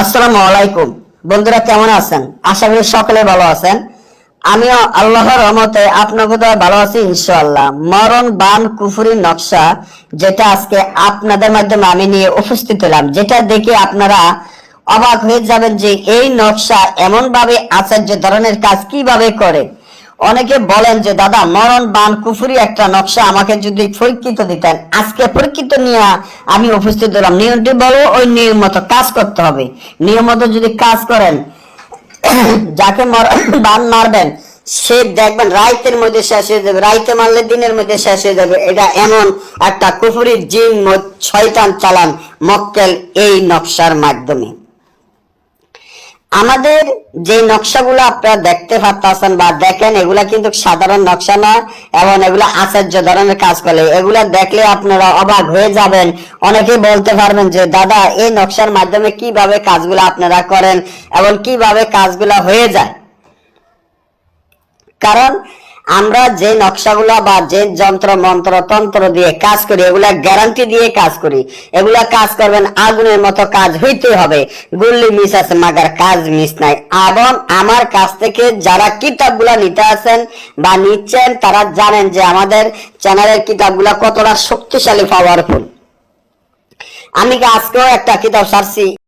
আসসালামু আলাইকুম বন্ধুরা, কেমন আছেন? আশা করি সকলে ভালো আছেন। আমিও আল্লাহর রহমতে আপনাদের দয়ায় ভালো আছি ইনশাআল্লাহ। মরণ বান কুফরি নকশা, যেটা আজকে আপনাদের মাধ্যমে আমি নিয়ে উপস্থিত হলাম, যেটা দেখে আপনারা অবাক হয়ে যাবেন যে এই নকশা এমন ভাবে আচার্য ধরনের কাজ কিভাবে করে। অনেকে বলেন যে দাদা, মরণ বান কুফুরি একটা নকশা, আমাকে যদি পরীক্ষিত দিতেন। আজকে পরীক্ষিত নিয়ে আমি উপস্থিত হলাম। নিয়মটি বলো, ওই নিয়ম মতো কাজ করতে হবে। নিয়ম মতো যদি কাজ করেন, যাকে বান মারবেন সে দেখবেন রাইতের মধ্যে শেষ হয়ে যাবে, রাইতে মারলে দিনের মধ্যে শেষ হয়ে যাবে। এটা এমন একটা কুফুরির জিন শয়তান চালান মক্কেল এই নকশার মাধ্যমে। আমাদের যে নকশাগুলো আপনারা দেখতে পাচ্ছেন বা দেখেন, এগুলা কিন্তু সাধারণ নকশা না, এবং এগুলা আচার্য ধরনের কাজ করে। এগুলা দেখলে আপনারা অবাক হয়ে যাবেন। অনেকে বলতে পারবেন যে দাদা, এই নকশার মাধ্যমে কিভাবে কাজগুলো আপনারা করেন এবং কিভাবে কাজগুলো হয়ে যায়। কারণ আমরা যে নকশাগুলা বা যে যন্ত্র মন্ত্র তন্ত্র দিয়ে কাজ করি, এগুলা গ্যারান্টি দিয়ে কাজ করি। এগুলা কাজ করবেন, আগুনের মতো কাজ হইতে হবে। গুল্লি মিস আছে, মাগার কাজ মিস নাই। এবং আমার কাছ থেকে যারা কিতাবগুলা নিতে আছেন বা নিচ্ছেন, তারা জানেন যে আমাদের চ্যানেলের কিতাবগুলা কতটা শক্তিশালী, পাওয়ারফুল। আমি আজকেও একটা কিতাব ছাড়ছি।